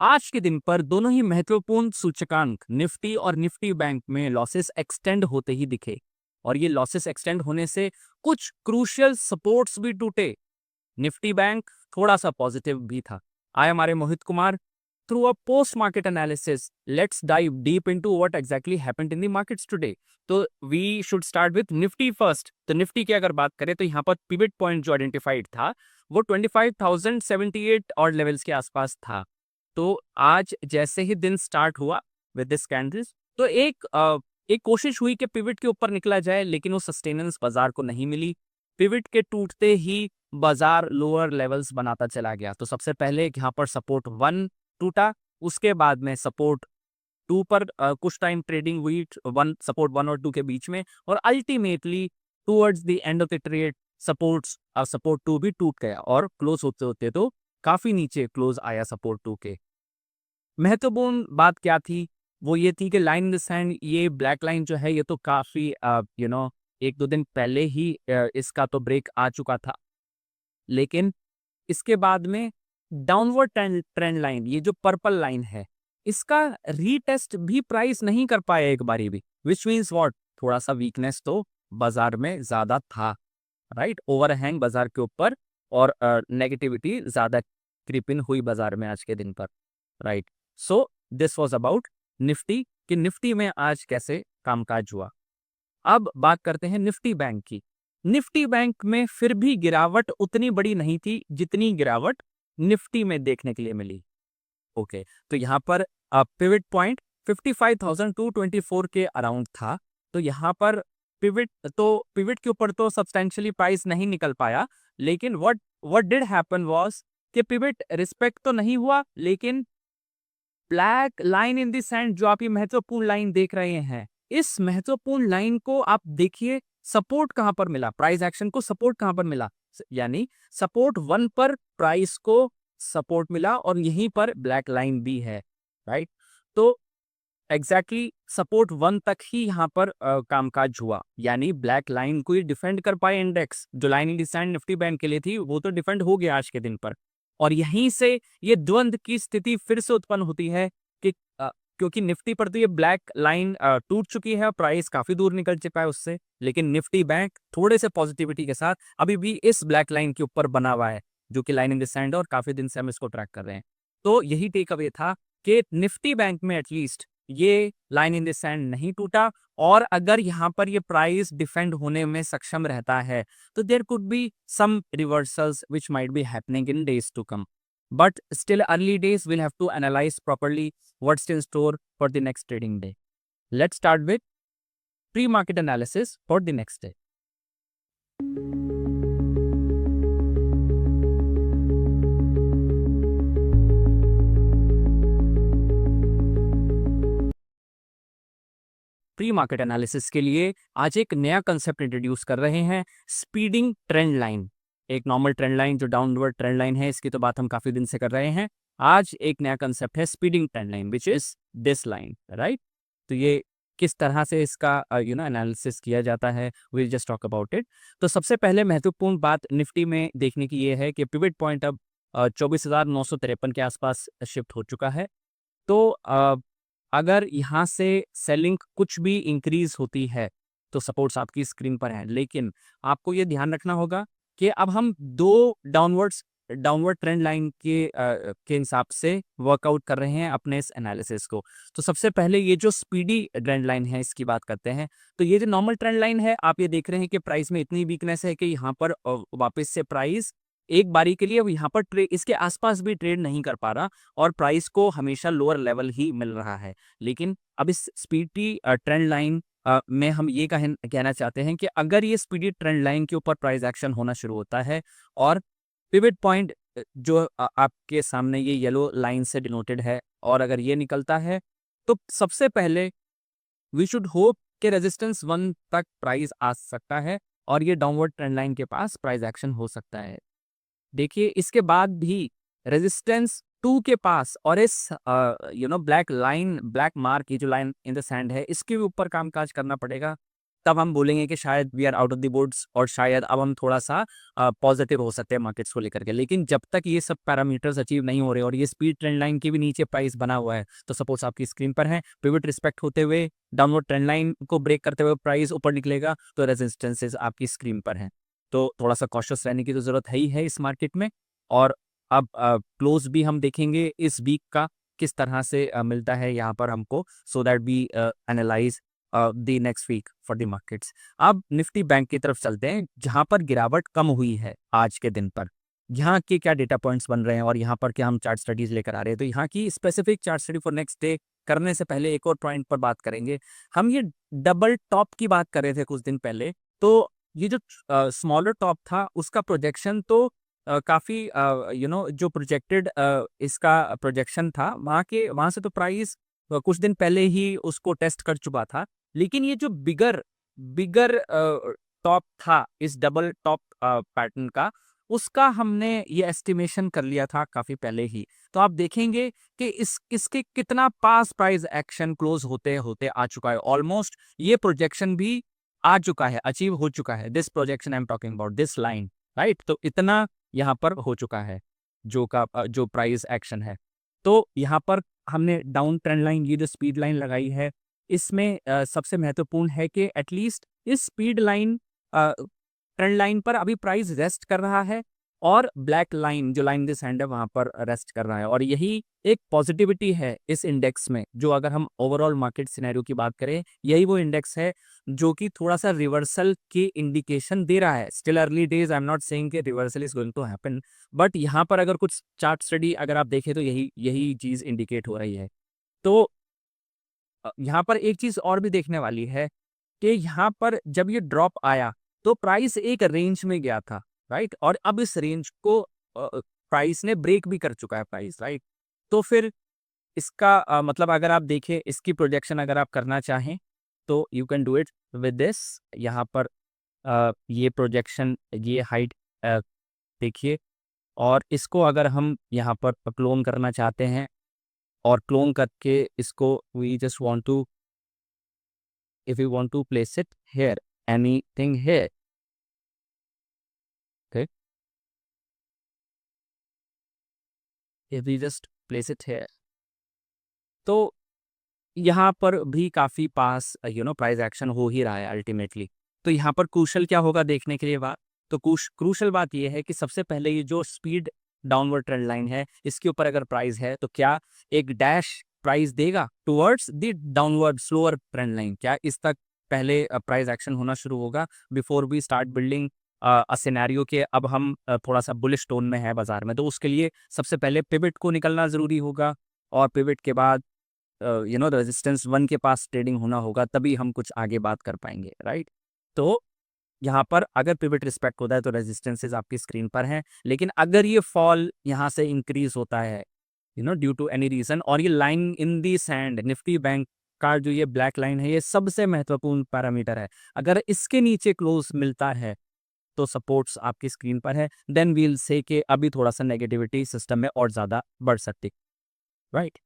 आज के दिन पर दोनों ही महत्वपूर्ण सूचकांक निफ्टी और निफ्टी बैंक में लॉसेस एक्सटेंड होते ही दिखे और ये लॉसेस एक्सटेंड होने से कुछ क्रूशियल सपोर्ट्स भी टूटे। निफ्टी बैंक थोड़ा सा पॉजिटिव भी था। आए हमारे Mohit Kumar through a post market analysis let's dive deep into what exactly happened in the markets today. तो we should start with Nifty first. तो निफ्टी की अगर बात करें तो यहाँ पर पिवट पॉइंट जो आइडेंटिफाइड था वो 25,078 और लेवल्स के आसपास था। तो आज जैसे ही दिन स्टार्ट हुआ विद दिस कैंडल्स तो एक कोशिश हुई कि पिवट के ऊपर निकला जाए, लेकिन वो सस्टेनेंस बाजार को नहीं मिली। पिवट के टूटते ही बाजार लोअर लेवल्स बनाता चला गया। तो सबसे पहले यहाँ पर सपोर्ट 1 टूटा, उसके बाद में सपोर्ट 2 पर कुछ टाइम ट्रेडिंग हुई, सपोर्ट 1 और 2 के बीच में, और ultimately towards the end of the trade support 2 भी टूट गया और क्लोज होते होते तो काफी नीचे क्लोज आया सपोर्ट 2 के। महत्वपूर्ण बात क्या थी? वो ये थी कि लाइन इन द सैंड, ये ब्लैक लाइन जो है ये तो काफी एक दो दिन पहले ही इसका तो ब्रेक आ चुका था, लेकिन इसके बाद में डाउनवर्ड ट्रेंड लाइन, ये जो पर्पल लाइन है, इसका रीटेस्ट भी प्राइस नहीं कर पाया एक बारी भी, विच मीन्स व्हाट, थोड़ा सा वीकनेस तो बाजार में ज्यादा था, राइट। ओवरहैंग बाजार के ऊपर और नेगेटिविटी ज्यादा क्रिपिन हुई बाजार में आज के दिन पर, right. So this was about Nifty कि निफ्टी में आज कैसे कामकाज हुआ। अब बात करते हैं निफ्टी बैंक की। निफ्टी बैंक में फिर भी गिरावट उतनी बड़ी नहीं थी जितनी गिरावट निफ्टी में देखने के लिए मिली। ओके, तो यहाँ पर पिवट पॉइंट 55,224 के अराउंड था। तो यहाँ पर पिवट के ऊपर तो सब्सटेंशियली प्राइस नहीं निकल पाया, लेकिन व्हाट डिड हैपन वाज कि पिवट रिस्पेक्ट तो नहीं हुआ, लेकिन black line in the sand जो आप ये महत्वपूर्ण लाइन देख रहे हैं, इस महत्वपूर्ण लाइन को आप देखिए, सपोर्ट कहां पर मिला, प्राइस एक्शन को सपोर्ट कहां पर मिला, यानी सपोर्ट 1 पर प्राइस को सपोर्ट मिला और यहीं पर ब्लैक लाइन भी है, राइट। तो एग्जैक्टली सपोर्ट 1 तक ही यहाँ पर कामकाज हुआ, यानी ब्लैक लाइन को ही डिफेंड कर पाए इंडेक्स। जो line in the sand Nifty bank के लिए थी वो तो डिफेंड हो गया आज के दिन पर, और यहीं से ये द्वंद्व की स्थिति फिर से उत्पन्न होती है कि क्योंकि निफ्टी पर तो ये ब्लैक लाइन टूट चुकी है, प्राइस काफी दूर निकल चुका है उससे, लेकिन निफ्टी बैंक थोड़े से पॉजिटिविटी के साथ अभी भी इस ब्लैक लाइन के ऊपर बना हुआ है, जो कि लाइन इन द सैंड, और काफी दिन से हम इसको ट्रैक कर रहे हैं। तो यही टेक अवे था कि निफ्टी बैंक में एटलीस्ट ये लाइन इन द सैंड नहीं टूटा, और अगर यहाँ पर ये प्राइस डिफेंड होने में सक्षम रहता है तो there could be some reversals which might be happening in days to come. But still early days, we'll have to analyze properly what's in store for the next trading day. Let's start with pre-market analysis for the next day. Pre market analysis के लिए आज एक नया concept introduce कर रहे हैं, speeding trend line. एक normal trend line जो डाउनवर्ड ट्रेंड लाइन है, इसकी तो बात हम काफी दिन से कर रहे हैं। आज एक नया कंसेप्ट है speeding trend line, which is this line, right. तो ये किस तरह से इसका एनालिसिस किया जाता है, will just talk about it. तो सबसे पहले महत्वपूर्ण बात निफ्टी में देखने की ये है कि पिवट पॉइंट अब 24,953 के आसपास शिफ्ट हो चुका है। तो अगर यहाँ से सेलिंग कुछ भी इंक्रीज होती है तो सपोर्ट्स आपकी स्क्रीन पर हैं, लेकिन आपको ये ध्यान रखना होगा कि अब हम दो डाउनवर्ड ट्रेंड लाइन के हिसाब से वर्कआउट कर रहे हैं अपने इस एनालिसिस को। तो सबसे पहले ये जो स्पीडी ट्रेंड लाइन है इसकी बात करते हैं। तो ये जो नॉर्मल ट्रेंड लाइन है, आप ये देख रहे हैं कि प्राइस में इतनी वीकनेस है कि यहाँ पर वापस से प्राइस एक बारी के लिए अब यहाँ पर इसके आसपास भी ट्रेड नहीं कर पा रहा, और प्राइस को हमेशा लोअर लेवल ही मिल रहा है। लेकिन अब इस स्पीडी ट्रेंड लाइन में हम ये कहना चाहते हैं कि अगर ये स्पीडी ट्रेंड लाइन के ऊपर प्राइस एक्शन होना शुरू होता है और पिवट पॉइंट जो आपके सामने ये येलो लाइन से डिनोटेड है, और अगर ये निकलता है तो सबसे पहले वी शुड होप कि रेजिस्टेंस 1 तक प्राइस आ सकता है और ये डाउनवर्ड ट्रेंड लाइन के पास प्राइस एक्शन हो सकता है। देखिए इसके बाद भी रेजिस्टेंस 2 के पास और इस ब्लैक मार्क, ये जो लाइन इन द सैंड है, इसके भी ऊपर कामकाज करना पड़ेगा। तब हम बोलेंगे कि शायद we are out of the boards और शायद अब हम थोड़ा सा पॉजिटिव हो सकते हैं मार्केट्स को लेकर के। लेकिन जब तक ये सब पैरामीटर्स अचीव नहीं हो रहे और ये स्पीड ट्रेंड लाइन के भी नीचे प्राइस बना हुआ है, तो सपोज आपकी स्क्रीन पर है, पिवट रिस्पेक्ट होते हुए डाउनवर्ड ट्रेंड लाइन को ब्रेक करते हुए प्राइस ऊपर निकलेगा, तो रेजिस्टेंसेस आपकी स्क्रीन पर हैं। तो थोड़ा सा कॉशियस रहने की तो जरूरत है ही है इस मार्केट में। और अब क्लोज भी हम देखेंगे इस वीक का किस तरह से मिलता है यहाँ पर हमको, so that we analyse the next week for the markets. अब निफ्टी बैंक की तरफ चलते हैं, जहां पर गिरावट कम हुई है आज के दिन पर। यहाँ के क्या डेटा पॉइंट्स बन रहे हैं और यहाँ पर क्या हम चार्ट स्टडीज लेकर आ रहे हैं, तो यहाँ की specific chart study for next day करने से पहले एक और पॉइंट पर बात करेंगे। हम ये डबल टॉप की बात कर रहे थे कुछ दिन पहले, तो ये जो स्मॉलर टॉप था उसका प्रोजेक्शन तो काफी जो प्रोजेक्टेड इसका प्रोजेक्शन था, वहां से तो प्राइस कुछ दिन पहले ही उसको टेस्ट कर चुका था। लेकिन ये जो बिगर बिगर टॉप था इस डबल टॉप पैटर्न का, उसका हमने ये एस्टिमेशन कर लिया था काफी पहले ही। तो आप देखेंगे कि इसके कितना पास प्राइस एक्शन क्लोज होते होते आ चुका है, ऑलमोस्ट ये प्रोजेक्शन भी आ चुका है, अचीव हो चुका है। This projection I am talking about this line, right. तो इतना यहाँ पर हो चुका है जो प्राइस एक्शन है। तो यहाँ पर हमने डाउन ट्रेंड लाइन, ये जो स्पीड लाइन लगाई है, इसमें सबसे महत्वपूर्ण है कि एटलीस्ट इस स्पीड लाइन ट्रेंड लाइन पर अभी प्राइस रेस्ट कर रहा है, और ब्लैक लाइन जो लाइन दिस हैंड है वहां पर रेस्ट कर रहा है। और यही एक पॉजिटिविटी है इस इंडेक्स में, जो अगर हम ओवरऑल मार्केट सिनेरियो की बात करें, यही वो इंडेक्स है जो कि थोड़ा सा रिवर्सल की इंडिकेशन दे रहा है। Still early days, I am not saying कि reversal is going to happen, but यहाँ पर अगर कुछ चार्ट स्टडी अगर आप देखें तो यही यही चीज इंडिकेट हो रही है। तो यहाँ पर एक चीज और भी देखने वाली है कि यहाँ पर जब ये ड्रॉप आया तो प्राइस एक रेंज में गया था, राइट। और अब इस रेंज को प्राइस ने ब्रेक भी कर चुका है प्राइस, राइट। तो फिर इसका मतलब अगर आप देखें इसकी प्रोजेक्शन अगर आप करना चाहें तो you can do it with this. यहाँ पर ये प्रोजेक्शन, ये हाइट देखिए, और इसको अगर हम यहाँ पर क्लोन करना चाहते हैं और क्लोन करके इसको we just want to, if you want to place it here, anything here, okay, if we just place it here, तो यहाँ पर भी काफी पास प्राइस एक्शन हो ही रहा है अल्टीमेटली। तो यहाँ पर क्रूशल क्या होगा देखने के लिए बात, तो क्रूशल बात ये है कि सबसे पहले ये जो स्पीड डाउनवर्ड ट्रेंड लाइन है इसके ऊपर अगर प्राइस है तो क्या एक डैश प्राइस देगा towards the downward slower trend line, क्या इस तक पहले प्राइस एक्शन होना शुरू होगा before we start building a scenario के अब हम थोड़ा सा बुलिश टोन में है बाजार में। तो उसके लिए सबसे पहले पिवट को निकलना जरूरी होगा, और पिवट के बाद रेजिस्टेंस 1 के पास ट्रेडिंग होना होगा, तभी हम कुछ आगे बात कर पाएंगे, राइट। तो यहाँ पर अगर पिवट रिस्पेक्ट होता है तो रेजिस्टेंसेस आपकी स्क्रीन पर हैं, लेकिन अगर ये फॉल यहाँ से इंक्रीज होता है ड्यू टू एनी रीजन, और ये line in the sand Nifty bank का जो ये ब्लैक लाइन है, ये सबसे महत्वपूर्ण पैरामीटर है, अगर इसके नीचे क्लोज मिलता है तो सपोर्ट्स आपकी स्क्रीन पर है, देन वील से कि अभी थोड़ा सा नेगेटिविटी सिस्टम में और ज्यादा बढ़ सकती, राइट।